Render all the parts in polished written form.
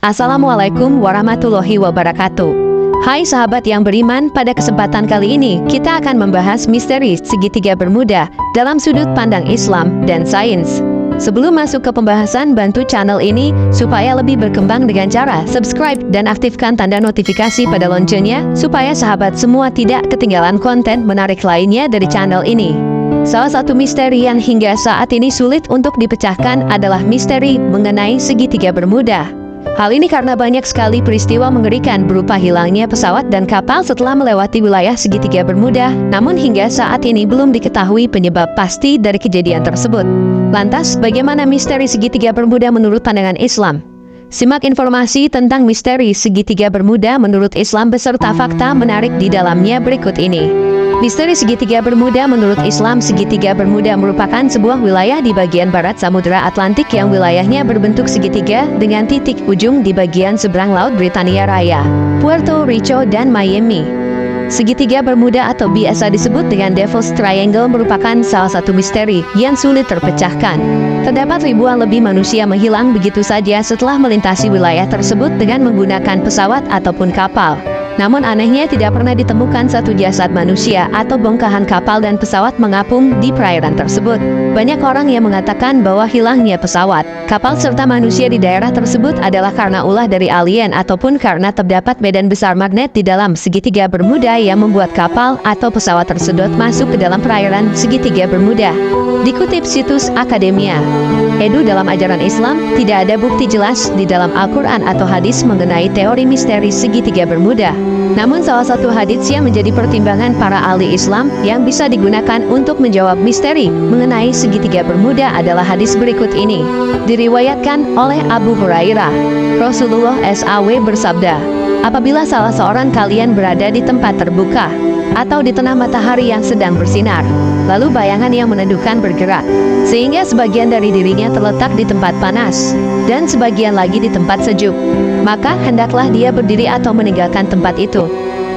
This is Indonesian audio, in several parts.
Assalamualaikum warahmatullahi wabarakatuh. Hai sahabat yang beriman, pada kesempatan kali ini kita akan membahas misteri segitiga Bermuda dalam sudut pandang Islam dan sains. Sebelum masuk ke pembahasan, bantu channel ini supaya lebih berkembang dengan cara subscribe dan aktifkan tanda notifikasi pada loncengnya supaya sahabat semua tidak ketinggalan konten menarik lainnya dari channel ini. Salah satu misteri yang hingga saat ini sulit untuk dipecahkan adalah misteri mengenai segitiga Bermuda. Hal ini karena banyak sekali peristiwa mengerikan berupa hilangnya pesawat dan kapal setelah melewati wilayah segitiga Bermuda, namun hingga saat ini belum diketahui penyebab pasti dari kejadian tersebut. Lantas, bagaimana misteri segitiga Bermuda menurut pandangan Islam? Simak informasi tentang misteri segitiga Bermuda menurut Islam beserta fakta menarik di dalamnya berikut ini. Misteri segitiga Bermuda menurut Islam. Segitiga Bermuda merupakan sebuah wilayah di bagian barat Samudra Atlantik yang wilayahnya berbentuk segitiga dengan titik ujung di bagian seberang Laut Britania Raya, Puerto Rico dan Miami. Segitiga Bermuda atau biasa disebut dengan Devil's Triangle merupakan salah satu misteri yang sulit terpecahkan. Terdapat ribuan lebih manusia menghilang begitu saja setelah melintasi wilayah tersebut dengan menggunakan pesawat ataupun kapal. Namun anehnya tidak pernah ditemukan satu jasad manusia atau bongkahan kapal dan pesawat mengapung di perairan tersebut. Banyak orang yang mengatakan bahwa hilangnya pesawat, kapal serta manusia di daerah tersebut adalah karena ulah dari alien ataupun karena terdapat medan besar magnet di dalam segitiga Bermuda yang membuat kapal atau pesawat tersedot masuk ke dalam perairan segitiga Bermuda. Dikutip situs Akademia Edu, dalam ajaran Islam, tidak ada bukti jelas di dalam Al-Quran atau hadis mengenai teori misteri segitiga Bermuda. Namun salah satu hadits yang menjadi pertimbangan para ahli Islam yang bisa digunakan untuk menjawab misteri mengenai segitiga Bermuda adalah hadis berikut ini. Diriwayatkan oleh Abu Hurairah, Rasulullah SAW bersabda, "Apabila salah seorang kalian berada di tempat terbuka atau di tengah matahari yang sedang bersinar, lalu bayangan yang meneduhkan bergerak, sehingga sebagian dari dirinya terletak di tempat panas, dan sebagian lagi di tempat sejuk, maka hendaklah dia berdiri atau meninggalkan tempat itu."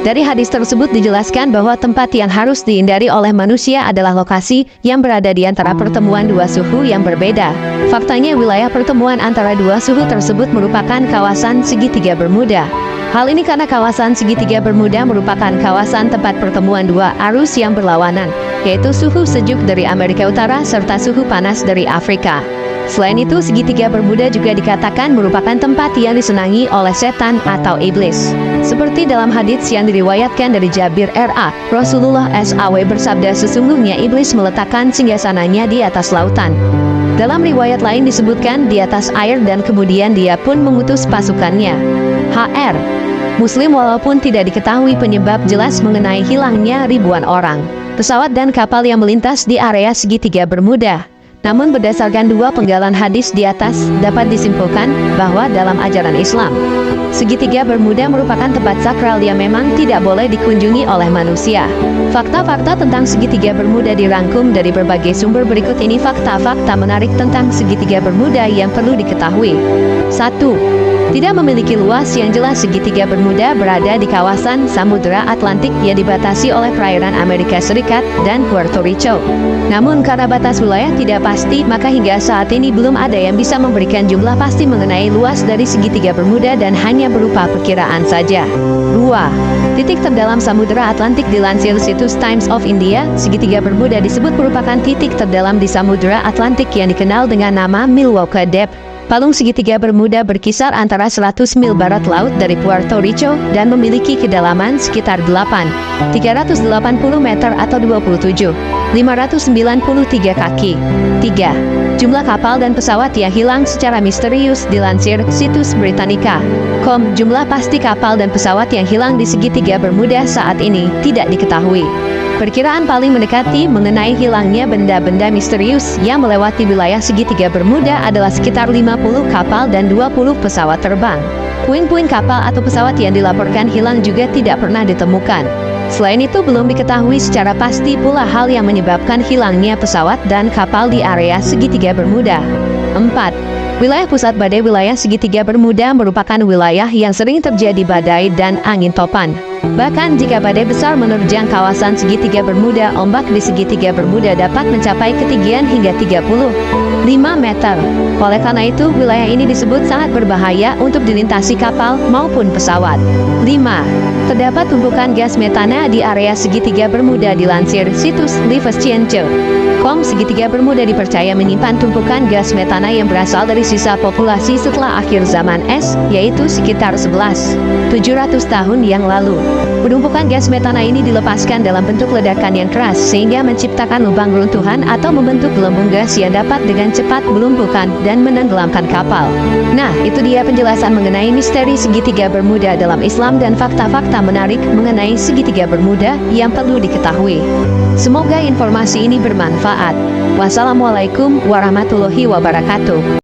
Dari hadis tersebut dijelaskan bahwa tempat yang harus dihindari oleh manusia adalah lokasi yang berada di antara pertemuan dua suhu yang berbeda. Faktanya wilayah pertemuan antara dua suhu tersebut merupakan kawasan segitiga Bermuda. Hal ini karena kawasan segitiga Bermuda merupakan kawasan tempat pertemuan dua arus yang berlawanan, yaitu suhu sejuk dari Amerika Utara serta suhu panas dari Afrika. Selain itu, segitiga Bermuda juga dikatakan merupakan tempat yang disenangi oleh setan atau iblis. Seperti dalam hadits yang diriwayatkan dari Jabir R.A., Rasulullah SAW bersabda, "Sesungguhnya iblis meletakkan singgasananya di atas lautan." Dalam riwayat lain disebutkan di atas air dan kemudian dia pun mengutus pasukannya. HR Muslim. Walaupun tidak diketahui penyebab jelas mengenai hilangnya ribuan orang pesawat dan kapal yang melintas di area segitiga Bermuda, namun berdasarkan dua penggalan hadis di atas dapat disimpulkan bahwa dalam ajaran Islam, segitiga Bermuda merupakan tempat sakral yang memang tidak boleh dikunjungi oleh manusia. Fakta-fakta tentang segitiga Bermuda dirangkum dari berbagai sumber berikut ini. Fakta-fakta menarik tentang segitiga Bermuda yang perlu diketahui. 1. Tidak memiliki luas yang jelas. Segitiga Bermuda berada di kawasan Samudra Atlantik yang dibatasi oleh perairan Amerika Serikat dan Puerto Rico. Namun karena batas wilayah tidak pasti, maka hingga saat ini belum ada yang bisa memberikan jumlah pasti mengenai luas dari segitiga Bermuda dan hanya berupa perkiraan saja. 2. Titik terdalam Samudra Atlantik. Dilansir situs Times of India, segitiga Bermuda disebut merupakan titik terdalam di Samudra Atlantik yang dikenal dengan nama Milwaukee Depth. Palung segitiga Bermuda berkisar antara 100 mil barat laut dari Puerto Rico dan memiliki kedalaman sekitar 380 meter atau 593 kaki. 3. Jumlah kapal dan pesawat yang hilang secara misterius. Dilansir situs Britannica.com, jumlah pasti kapal dan pesawat yang hilang di segitiga Bermuda saat ini tidak diketahui. Perkiraan paling mendekati mengenai hilangnya benda-benda misterius yang melewati wilayah segitiga Bermuda adalah sekitar 50 kapal dan 20 pesawat terbang. Puing-puing kapal atau pesawat yang dilaporkan hilang juga tidak pernah ditemukan. Selain itu, belum diketahui secara pasti pula hal yang menyebabkan hilangnya pesawat dan kapal di area segitiga Bermuda. 4. Wilayah pusat badai. Wilayah segitiga Bermuda merupakan wilayah yang sering terjadi badai dan angin topan. Bahkan jika badai besar menerjang kawasan segitiga Bermuda, ombak di segitiga Bermuda dapat mencapai ketinggian hingga 35 meter. Oleh karena itu, wilayah ini disebut sangat berbahaya untuk dilintasi kapal maupun pesawat. 5. Terdapat tumpukan gas metana di area segitiga Bermuda. Dilansir situs livescience.com, segitiga Bermuda dipercaya menyimpan tumpukan gas metana yang berasal dari sisa populasi setelah akhir zaman es, yaitu sekitar 11.700 tahun yang lalu. Penumpukan gas metana ini dilepaskan dalam bentuk ledakan yang keras sehingga menciptakan lubang runtuhan atau membentuk gelembung gas yang dapat dengan cepat melumpuhkan dan menenggelamkan kapal. Nah, itu dia penjelasan mengenai misteri segitiga Bermuda dalam Islam dan fakta-fakta menarik mengenai segitiga Bermuda yang perlu diketahui. Semoga informasi ini bermanfaat. Wassalamualaikum warahmatullahi wabarakatuh.